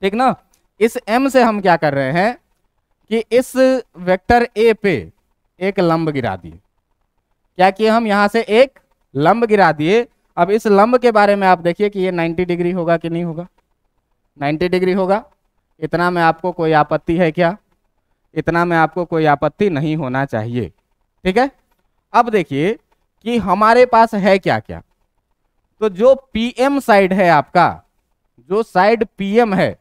ठीक ना, इस m से हम क्या कर रहे हैं कि इस वेक्टर a पे एक लंब गिरा दिए। क्या किए हम, यहां से एक लंब गिरा दिए। अब इस लंब के बारे में आप देखिए कि ये 90 डिग्री होगा कि नहीं होगा, 90 डिग्री होगा। इतना में आपको कोई आपत्ति है क्या, इतना में आपको कोई आपत्ति नहीं होना चाहिए, ठीक है। अब देखिए कि हमारे पास है क्या क्या, तो जो पीएम साइड है आपका, जो साइड पीएम है,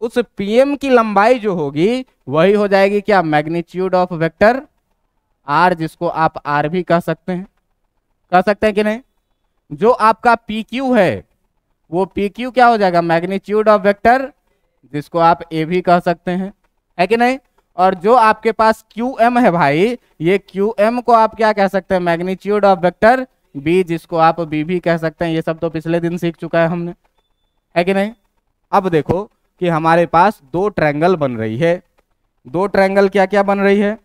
उस पीएम की लंबाई जो होगी वही हो जाएगी क्या, मैग्नीट्यूड ऑफ वेक्टर आर, जिसको आप आर भी कह सकते हैं, कह सकते हैं कि नहीं। जो आपका पी क्यू है वो पी क्यू क्या हो जाएगा, मैग्नीट्यूड ऑफ वेक्टर, जिसको आप ए भी कह सकते हैं, है कि नहीं। और जो आपके पास क्यू एम है भाई, ये क्यू एम को आप क्या कह सकते हैं, मैग्नीट्यूड ऑफ वेक्टर बी, जिसको आप बी भी कह सकते हैं। ये सब तो पिछले दिन सीख चुका है हमने, है कि नहीं। अब देखो कि हमारे पास दो ट्रायंगल बन रही है, दो ट्रायंगल क्या क्या बन रही है,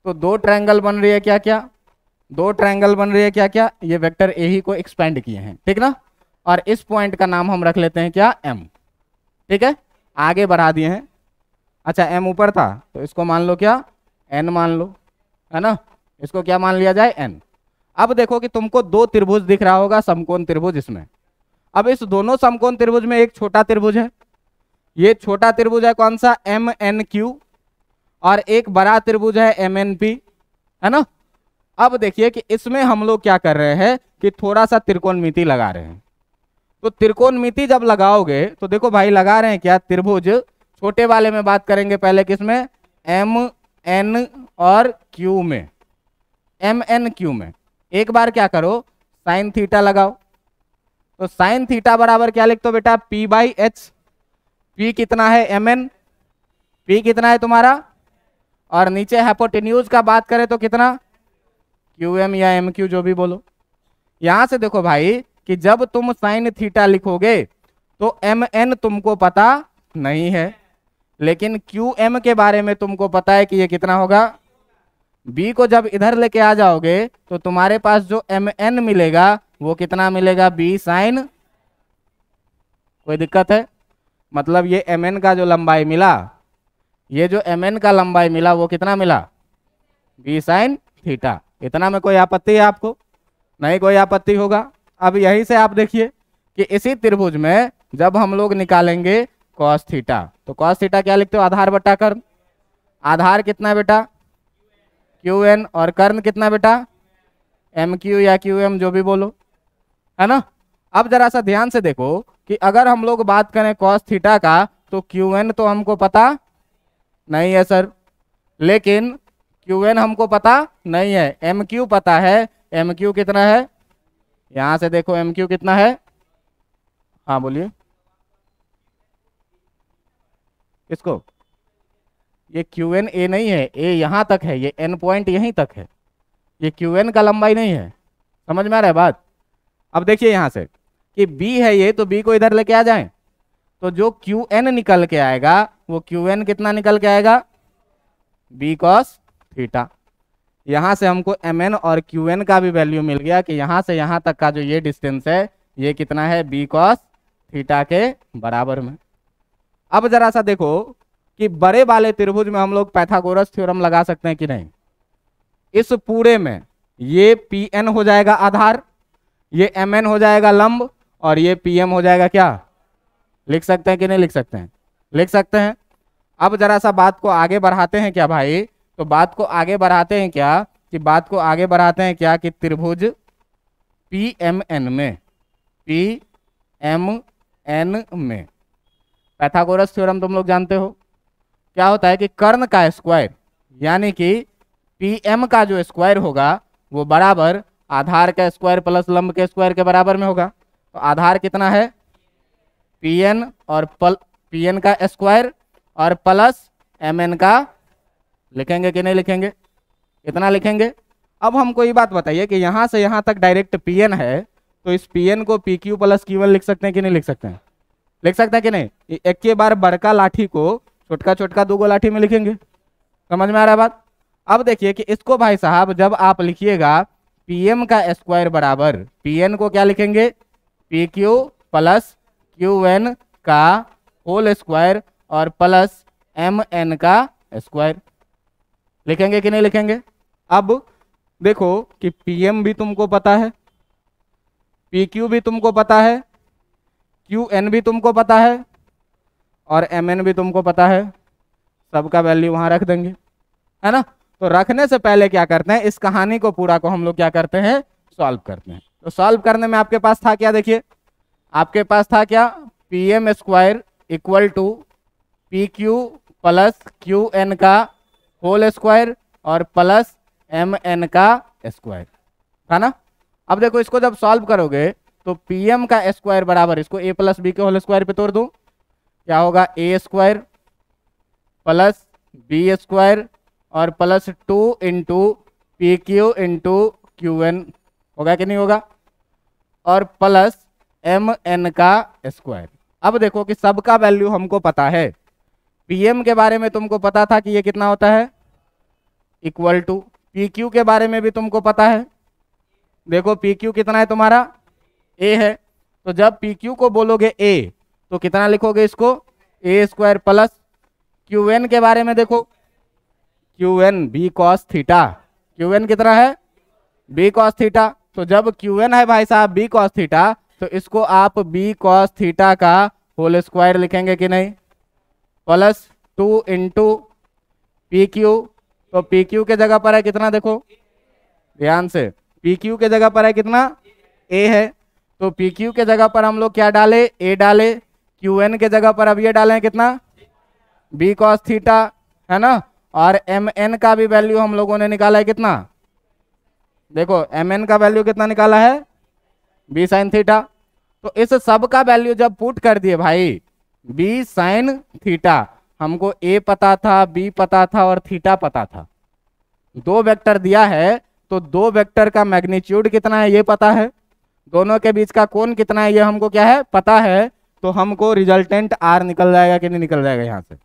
तो दो ट्रायंगल बन रही है क्या क्या, दो ट्रायंगल बन रही है क्या क्या, ये वेक्टर ए ही को एक्सपेंड किए हैं, ठीक ना। और इस पॉइंट का नाम हम रख लेते हैं क्या, एम, ठीक है, आगे बढ़ा दिए हैं। अच्छा एम ऊपर था तो इसको मान लो क्या, एन मान लो, है ना, इसको क्या मान लिया जाए, एन। अब देखो कि तुमको दो त्रिभुज दिख रहा होगा, समकोण त्रिभुज इसमें। अब इस दोनों समकोण त्रिभुज में एक छोटा त्रिभुज है, ये छोटा त्रिभुज है कौन सा, एम एन क्यू, और एक बड़ा त्रिभुज है एम एन पी, है ना। अब देखिए कि इसमें हम लोग क्या कर रहे हैं कि थोड़ा सा त्रिकोणमिति लगा रहे हैं। तो त्रिकोणमिति जब लगाओगे तो देखो भाई लगा रहे हैं क्या, त्रिभुज छोटे वाले में बात करेंगे पहले, किसमें, एम एन और क्यू में, एम एन क्यू में। एक बार क्या करो, साइन थीटा लगाओ। तो साइन थीटा बराबर क्या लिख दो बेटा, पी बाई एच। पी कितना है, एम एन, पी कितना है तुम्हारा, और नीचे हाइपोटेन्यूज का बात करें तो कितना, क्यू एम या एम क्यू जो भी बोलो। यहां से देखो भाई कि जब तुम साइन थीटा लिखोगे तो एम एन तुमको पता नहीं है, लेकिन क्यू एम के बारे में तुमको पता है कि ये कितना होगा। बी को जब इधर लेके आ जाओगे तो तुम्हारे पास जो एम एन मिलेगा वो कितना मिलेगा, बी साइन। कोई दिक्कत है? मतलब ये एम एन का जो लंबाई मिला, ये जो एम एन का लंबाई मिला वो कितना मिला, बी साइन थीटा। इतना में कोई आपत्ति है आपको? नहीं कोई आपत्ति होगा। अब यहीं से आप देखिए कि इसी त्रिभुज में जब हम लोग निकालेंगे कॉस थीटा, तो कॉस थीटा क्या लिखते हो, आधार बटा कर्ण। आधार कितना बेटा, क्यू एन, और कर्ण कितना बेटा, एम क्यू या क्यू एम जो भी बोलो, है ना। अब जरा सा ध्यान से देखो कि अगर हम लोग बात करें कॉस थीटा का तो क्यू एन तो हमको पता नहीं है सर, लेकिन क्यू एन हमको पता नहीं है, एम क्यू पता है। एम क्यू कितना है, यहां से देखो एम क्यू कितना है, हाँ बोलिए किसको, ये क्यू एन ए नहीं है, ए यहां तक है, ये एन पॉइंट यहीं तक है, ये क्यू एन का लंबाई नहीं है। समझ में आ रहा है बात? अब देखिए यहां से कि बी है ये, तो बी को इधर लेके आ जाएं तो जो क्यू एन निकल के आएगा वो क्यू एन कितना निकल के आएगा, बी कॉस थीटा। यहां से हमको एम एन और क्यू एन का भी वैल्यू मिल गया कि यहां से यहां तक का जो ये डिस्टेंस है ये कितना है, बी कॉस थीटा के बराबर में। अब जरा सा देखो कि बड़े वाले त्रिभुज में हम लोग पाइथागोरस थ्योरम लगा सकते हैं कि नहीं। इस पूरे में ये पी एन हो जाएगा आधार, ये एम एन हो जाएगा लंब, और ये पी एम हो जाएगा क्या, लिख सकते हैं कि नहीं लिख सकते हैं, लिख सकते हैं। अब जरा सा बात को आगे बढ़ाते हैं क्या भाई, तो बात को आगे बढ़ाते हैं क्या, कि बात को आगे बढ़ाते हैं क्या कि त्रिभुज पी एम एन में, पी एम एन में पाइथागोरस थ्योरम तुम लोग जानते हो क्या होता है कि कर्ण का स्क्वायर यानी कि पी एम का जो स्क्वायर होगा वो बराबर आधार का स्क्वायर प्लस लंब के स्क्वायर के बराबर में होगा। तो आधार कितना है, पी एन और पी एन का स्क्वायर और प्लस एम एन का, लिखेंगे कि नहीं लिखेंगे, कितना लिखेंगे। अब हमको ये बात बताइए कि यहाँ से यहाँ तक डायरेक्ट पी एन है, तो इस पी एन को P Q plus Q one लिख सकते हैं कि नहीं लिख सकते हैं, लिख सकते हैं कि नहीं। एक के बार बड़का लाठी को छोटका छोटका दो लाठी में लिखेंगे। समझ में आ रहा है बात? अब देखिए कि इसको भाई साहब जब आप लिखिएगा पी एम का स्क्वायर बराबर पी एन को क्या लिखेंगे, P Q plus Q N का होल स्क्वायर और प्लस एम एन का स्क्वायर, लिखेंगे कि नहीं लिखेंगे। अब देखो कि पी एम भी तुमको पता है, पी क्यू भी तुमको पता है, क्यू एन भी तुमको पता है, और एम एन भी तुमको पता है। सबका वैल्यू वहां रख देंगे, है ना। तो रखने से पहले क्या करते हैं, इस कहानी को पूरा को हम लोग क्या करते हैं, सॉल्व करते हैं। तो सॉल्व करने में आपके पास था क्या, देखिए आपके पास था क्या, P M square equal to P Q plus Q N का होल स्क्वायर और प्लस एम एन का स्क्वायर, है ना। अब देखो इसको जब सॉल्व करोगे तो पी एम का स्क्वायर बराबर, इसको ए प्लस बी के होल स्क्वायर पे तोड़ दूं, क्या होगा, A square plus B square और plus 2 into P Q into Q N, होगा कि नहीं होगा, और प्लस एम एन का स्क्वायर। अब देखो कि सबका वैल्यू हमको पता है, पीएम के बारे में तुमको पता था कि ये कितना होता है, इक्वल टू, पी क्यू के बारे में भी तुमको पता है, देखो पी क्यू कितना है तुम्हारा, ए है। तो जब पी क्यू को बोलोगे ए तो कितना लिखोगे इसको, A square plus Q N के बारे में देखो, Q N B cos theta, Q N कितना है, बी कॉस थीटा। तो जब क्यू एन है भाई साहब बी कॉस थीटा, तो इसको आप बी कॉस थीटा का होल स्क्वायर लिखेंगे कि नहीं, प्लस 2 इंटू पी क्यू। तो पी क्यू के जगह पर है कितना, देखो ध्यान से, पी क्यू के जगह पर है कितना, ए है। तो पी क्यू के जगह पर हम लोग क्या डाले, ए डाले, क्यू एन के जगह पर अब ये डाले कितना, बी कॉस थीटा, है ना। और एम एन का भी वैल्यू हम लोगों ने निकाला है कितना, देखो एम एन का वैल्यू कितना निकाला है, बी साइन थीटा। तो इस सब का वैल्यू जब पुट कर दिए भाई बी साइन थीटा, हमको ए पता था, बी पता था और थीटा पता था। दो वेक्टर दिया है तो दो वेक्टर का मैग्नीट्यूड कितना है ये पता है, दोनों के बीच का कोण कितना है ये हमको क्या है पता है, तो हमको रिजल्टेंट आर निकल जाएगा कि नहीं निकल जाएगा यहाँ से।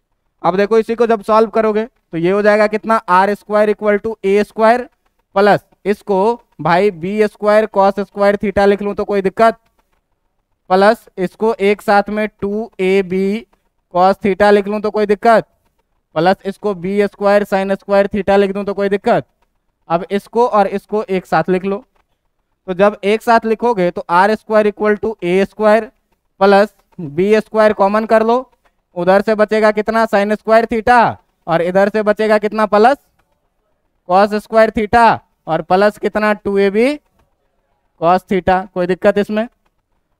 अब देखो इसी को जब सॉल्व करोगे तो ये हो जाएगा कितना, R square equal to A square plus इसको भाई B square cos square theta लिख लूं तो कोई दिक्कत, प्लस इसको एक साथ में 2ab कॉस थीटा लिख लूं तो कोई दिक्कत, प्लस इसको B square sine square theta लिख दूं तो कोई दिक्कत। अब इसको और इसको एक साथ लिख लो, तो जब एक साथ लिखोगे तो R square equal to A square plus B square common कर लो, उधर से बचेगा कितना साइन स्क्वायर थीटा और इधर से बचेगा कितना प्लस कॉस स्क्वायर थीटा और प्लस कितना 2ab कॉस थीटा, कोई दिक्कत इसमें।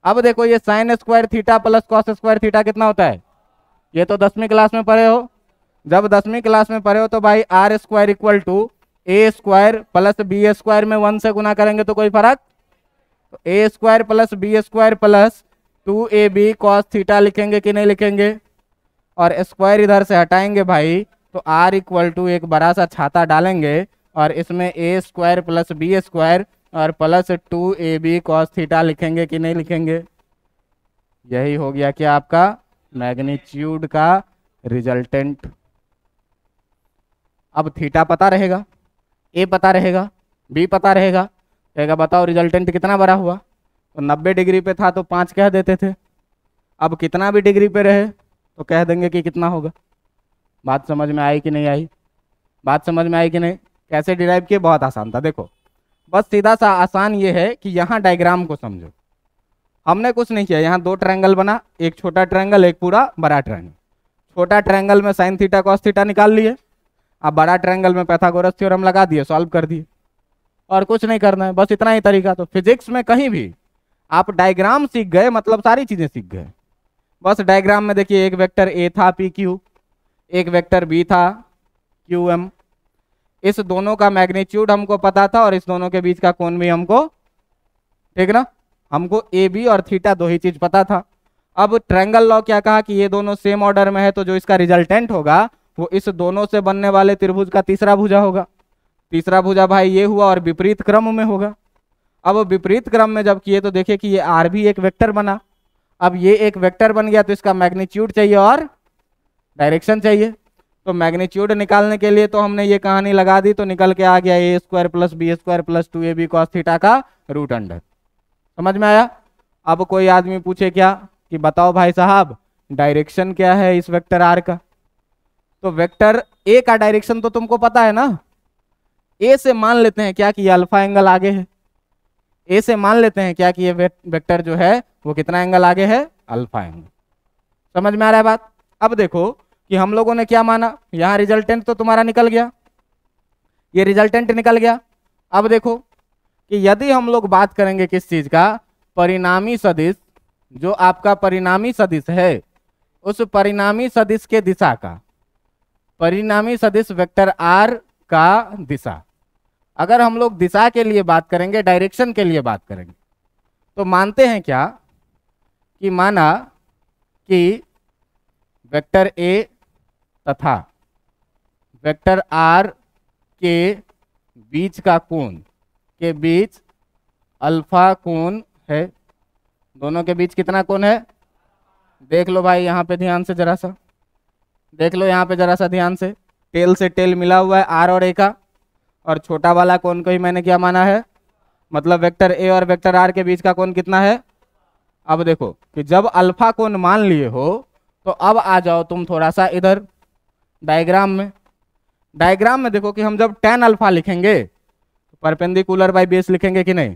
अब देखो ये sign square theta plus cos square theta कितना होता है, ये तो 10वीं क्लास में पढ़े हो। जब 10वीं क्लास में पढ़े हो तो भाई R square equal to A square plus B square में 1 से गुना करेंगे तो कोई फर्क, तो A square plus B square plus 2ab cos theta लिखेंगे कि नहीं लिखेंगे, और स्क्वायर इधर से हटाएंगे भाई तो आर इक्वल टू एक बड़ा सा छाता डालेंगे और इसमें ए स्क्वायर प्लस बी स्क्वायर और प्लस 2ab कॉस थीटा लिखेंगे कि नहीं लिखेंगे। यही हो गया कि आपका मैग्नीट्यूड का रिजल्टेंट। अब थीटा पता रहेगा, ए पता रहेगा, बी पता रहेगा, कहेगा बताओ रिजल्टेंट कितना बड़ा हुआ, तो 90 डिग्री पे था तो 5 कह देते थे, अब कितना भी डिग्री पे रहे तो कह देंगे कि कितना होगा। बात समझ में आई कि नहीं आई, बात समझ में आई कि नहीं। कैसे डिराइव किए, बहुत आसान था। देखो बस सीधा सा आसान ये है कि यहाँ डायग्राम को समझो, हमने कुछ नहीं किया, यहाँ दो ट्रायंगल बना, एक छोटा ट्रायंगल एक पूरा बड़ा ट्रायंगल। छोटा ट्रायंगल में साइन थीटा कॉस थीटा निकाल लिए, अब बड़ा ट्रायंगल में पाइथागोरस थ्योरम लगा दिए, सॉल्व कर दिए, और कुछ नहीं करना है, बस इतना ही तरीका। तो फिजिक्स में कहीं भी आप डायग्राम सीख गए मतलब सारी चीजें सीख गए। बस डायग्राम में देखिए एक वेक्टर ए था पी क्यू, एक वेक्टर बी था क्यू एम, इस दोनों का मैग्नीट्यूड हमको पता था और इस दोनों के बीच का कोण भी हमको, ठीक ना, हमको ए बी और थीटा दो ही चीज पता था। अब ट्रायंगल लॉ क्या कहा कि ये दोनों सेम ऑर्डर में है तो जो इसका रिजल्टेंट होगा वो इस दोनों से बनने वाले त्रिभुज का तीसरा भुजा होगा। तीसरा भुजा भाई ये हुआ और विपरीत क्रम में होगा। अब विपरीत क्रम में जब किए तो देखिए कि ये आर भी एक वेक्टर बना, अब ये एक वेक्टर बन गया तो इसका मैग्नीट्यूड चाहिए और डायरेक्शन चाहिए। तो मैग्नीट्यूड निकालने के लिए तो हमने ये कहानी लगा दी, तो निकल के आ गया A square plus B square plus 2ab cos theta का रूट अंडर। समझ में आया। अब कोई आदमी पूछे क्या कि बताओ भाई साहब डायरेक्शन क्या है इस वेक्टर आर का, तो वेक्टर ए का डायरेक्शन तो तुमको पता है ना, ए से मान लेते हैं क्या कि ये अल्फा एंगल आगे है, ए से मान लेते हैं क्या कि ये वेक्टर जो है वो कितना एंगल आगे है, अल्फा एंगल। समझ में आ रहा है बात। अब देखो कि हम लोगों ने क्या माना, यहाँ रिजल्टेंट तो तुम्हारा निकल गया, ये रिजल्टेंट निकल गया। अब देखो कि यदि हम लोग बात करेंगे किस चीज का, परिणामी सदिश, जो आपका परिणामी सदिश है उस परिणामी सदिश के दिशा का, परिणामी सदिश वेक्टर आर का दिशा, अगर हम लोग दिशा के लिए बात करेंगे, डायरेक्शन के लिए बात करेंगे, तो मानते हैं क्या कि माना कि वेक्टर ए तथा वेक्टर आर के बीच का कोण के बीच अल्फा कोण है, दोनों के बीच कितना कोण है, देख लो भाई यहाँ पे ध्यान से जरा सा, देख लो यहाँ पे जरा सा ध्यान से, टेल से टेल मिला हुआ है आर और ए का, और छोटा वाला कोण को ही मैंने क्या माना है, मतलब वेक्टर ए और वेक्टर आर के बीच का कोण कितना है। अब देखो कि जब अल्फा कोण मान लिए हो तो अब आ जाओ तुम थोड़ा सा इधर डायग्राम में। डायग्राम में देखो कि हम जब tan अल्फा लिखेंगे तो परपेंडिकुलर बाय बेस लिखेंगे कि नहीं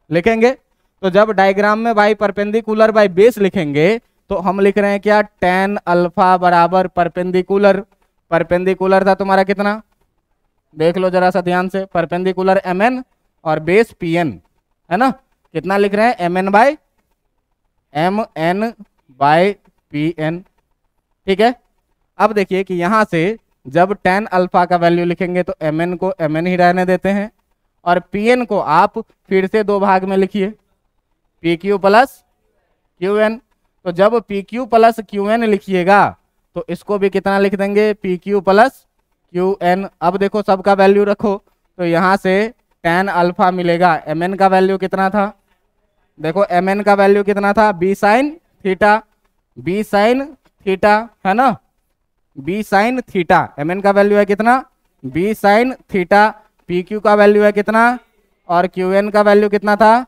लिखेंगे, तो जब डायग्राम में भाई परपेंडिकुलर बाय बेस लिखेंगे तो हम लिख रहे हैं क्या, tan अल्फा बराबर परपेंडिकुलर, परपेंडिकुलर था तुम्हारा कितना, देख लो जरा सा ध्यान से, परपेंडिकुलर mn और बेस pn है ना, कितना लिख रहे हैं mn बाय pn, ठीक है। अब देखिए कि यहां से जब tan अल्फा का वैल्यू लिखेंगे तो mn को mn ही रहने देते हैं और pn को आप फिर से दो भाग में लिखिए, pq प्लस qn। तो जब pq प्लस qn लिखिएगा तो इसको भी कितना लिख देंगे, P Q plus Q N. अब देखो सबका वैल्यू रखो, तो यहाँ से tan अल्फा मिलेगा। एम एन का वैल्यू कितना था, देखो एम एन का वैल्यू कितना था, B sine theta, B sine theta है ना, B sine theta. M N का वैल्यू है कितना, B sine theta. P Q का वैल्यू है कितना, और क्यू एन का वैल्यू कितना था,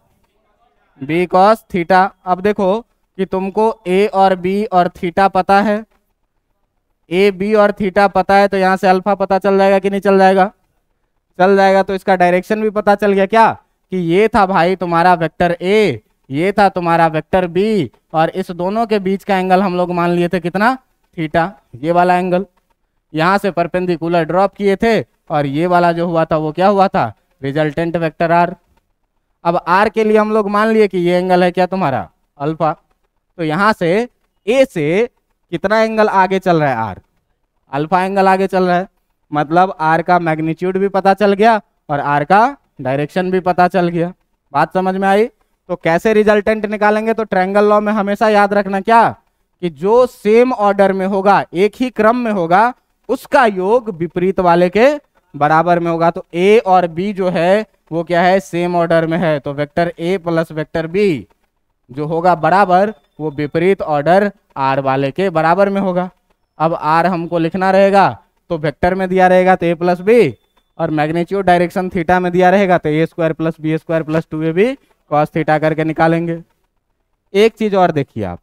बी कॉस थीटा। अब देखो कि तुमको ए और बी और थीटा पता है, ए बी और थीटा पता है, तो यहाँ से अल्फा पता चल जाएगा कि नहीं चल जाएगा, चल जाएगा। तो इसका डायरेक्शन भी पता चल गया क्या, कि ये था भाई तुम्हारा वेक्टर ए, ये था तुम्हारा वेक्टर बी, और इस दोनों के बीच का एंगल हम लोग मान लिए थे कितना, थीटा, ये वाला एंगल। यहाँ से परपेंडिकुलर ड्रॉप किए थे, और ये वाला जो हुआ था वो क्या हुआ था, रिजल्टेंट वेक्टर आर। अब आर के लिए हम लोग मान लिए कि ये एंगल है क्या तुम्हारा, अल्फा। तो यहाँ से ए से कितना एंगल आगे चल रहा है, आर, अल्फा एंगल आगे चल रहा है। मतलब आर का मैग्नीट्यूड भी पता चल गया और आर का डायरेक्शन भी पता चल गया। बात समझ में आई। तो कैसे रिजल्टेंट निकालेंगे, तो ट्रायंगल लॉ में हमेशा याद रखना क्या, कि जो सेम ऑर्डर में होगा, एक ही क्रम में होगा, उसका योग विपरीत वाले के बराबर में होगा। तो ए और बी जो है वो क्या है, सेम ऑर्डर में है। तो vector A plus vector B जो होगा बराबर, वो विपरीत ऑर्डर आर वाले के बराबर में होगा। अब आर हमको लिखना रहेगा, तो वेक्टर में दिया रहेगा तो ए प्लस बी, और मैग्नीट्यूड डायरेक्शन थीटा में दिया रहेगा तो A square plus B square plus 2ab cos theta करके निकालेंगे। एक चीज और देखिए आप,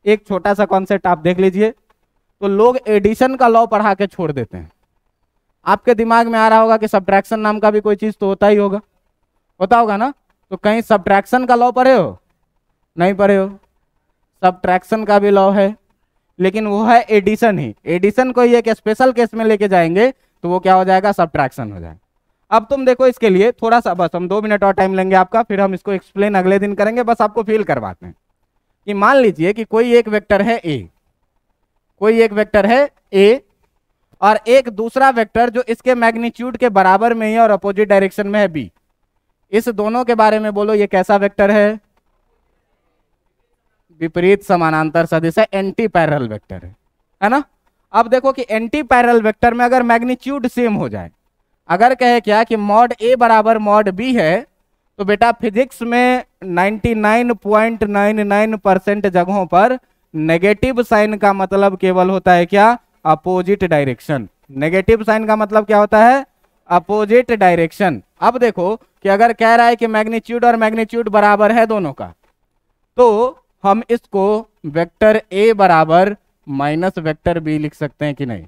एक छोटा सा कॉन्सेप्ट आप देख लीजिए। तो लोग एडिशन का लॉ पढ़ा के छोड़ देते हैं। आपके दिमाग में आ रहा होगा कि सब्ट्रैक्शन नाम का भी कोई चीज तो होता ही होगा, होता होगा ना। तो कहीं सब्ट्रैक्शन का लॉ पढ़े हो, नहीं पढ़े हो। सब्ट्रैक्शन का भी लॉ है, लेकिन वो है एडिशन ही। एडिशन को ही एक स्पेशल केस में लेके जाएंगे तो वो क्या हो जाएगा, सब्ट्रैक्शन हो जाएगा। अब तुम देखो इसके लिए थोड़ा सा, बस हम 2 मिनट और टाइम लेंगे आपका, फिर हम इसको एक्सप्लेन अगले दिन करेंगे। बस आपको फील करवाते हैं कि मान लीजिए कि कोई एक वेक्टर है ए, कोई एक वेक्टर है ए, और एक दूसरा वेक्टर जो इसके मैग्नीट्यूड के बराबर में ही और अपोजिट डायरेक्शन में है बी। इस दोनों के बारे में बोलो, ये कैसा वेक्टर है, विपरीत समानांतर सदिश है, एंटी पैरेलल वेक्टर है ना। अब देखो कि एंटी पैरेलल वेक्टर में अगर मैग्नीट्यूड सेम हो जाए, अगर कहे क्या कि मॉड ए बराबर मॉड बी है, तो बेटा फिजिक्स में 99.99% जगहों पर नेगेटिव साइन का मतलब केवल होता है क्या, अपोजिट डायरेक्शन। नेगेटिव साइन का मतलब क्या होता है, अपोजिट डायरेक्शन। अब देखो कि अगर कह रहा है कि मैग्नीट्यूड और मैग्नीट्यूड बराबर है दोनों का, तो हम इसको वेक्टर ए बराबर माइनस वेक्टर बी लिख सकते हैं कि नहीं,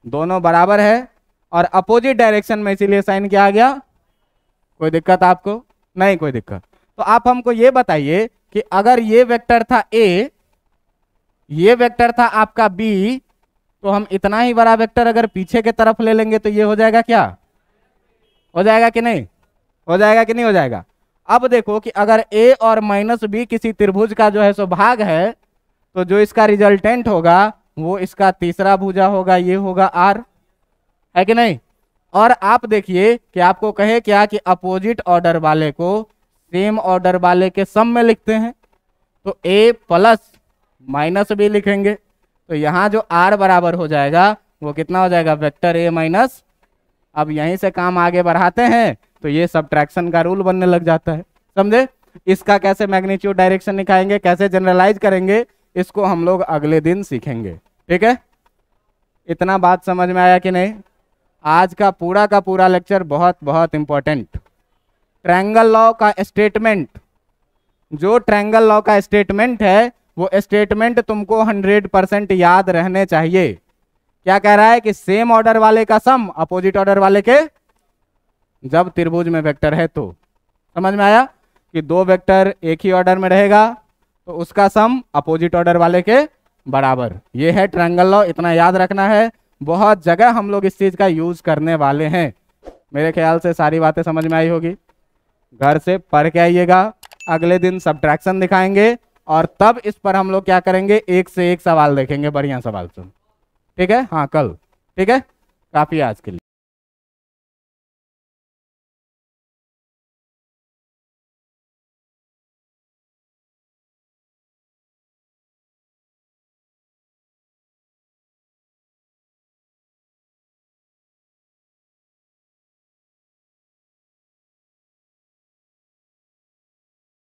दोनों बराबर है और अपोजिट डायरेक्शन में, इसीलिए साइन क्या आ गया। कोई दिक्कत आपको, नहीं कोई दिक्कत। तो आप हमको ये बताइए कि अगर ये वेक्टर था ए, ये वेक्टर था आपका बी, तो हम इतना ही बड़ा वेक्टर अगर पीछे के तरफ ले लेंगे तो ये हो जाएगा क्या, हो जाएगा कि नहीं, हो जाएगा कि नहीं हो जाएगा। अब देखो कि अगर a और माइनस बी किसी त्रिभुज का जो है सो भाग है, तो जो इसका रिजल्टेंट होगा वो इसका तीसरा भुजा होगा, ये होगा r, है कि नहीं। और आप देखिए कि आपको कहे क्या कि अपोजिट ऑर्डर वाले को सेम ऑर्डर वाले के सम में लिखते हैं, तो a प्लस माइनस बी लिखेंगे। तो यहाँ जो r बराबर हो जाएगा वो कितना हो जाएगा, वेक्टर a माइनस। अब यहीं से काम आगे बढ़ाते हैं तो ये सब्ट्रैक्शन का रूल बनने लग जाता है, समझे। इसका कैसे मैग्नीट्यूड डायरेक्शन निकालेंगे, कैसे जनरलाइज करेंगे, इसको हम लोग अगले दिन सीखेंगे, ठीक है। इतना बात समझ में आया कि नहीं। आज का पूरा लेक्चर बहुत बहुत इंपॉर्टेंट। ट्रायंगल लॉ का स्टेटमेंट, जो ट्रायंगल लॉ का स्टेटमेंट है वो स्टेटमेंट तुमको 100% याद रहने चाहिए। क्या कह रहा है कि सेम ऑर्डर वाले का सम अपोजिट ऑर्डर वाले के, जब त्रिभुज में वेक्टर है तो। समझ में आया कि दो वेक्टर एक ही ऑर्डर में रहेगा तो उसका सम अपोजिट ऑर्डर वाले के बराबर। ये है ट्रायंगल लॉ, इतना याद रखना है। बहुत जगह हम लोग इस चीज का यूज करने वाले हैं। मेरे ख्याल से सारी बातें समझ में आई होगी, घर से पढ़ के आइएगा। अगले दिन सब्ट्रैक्शन दिखाएंगे और तब इस पर हम लोग क्या करेंगे, एक से एक सवाल देखेंगे, बढ़िया सवाल सुन, ठीक है। हाँ कल, ठीक है। काफी आज के लिए।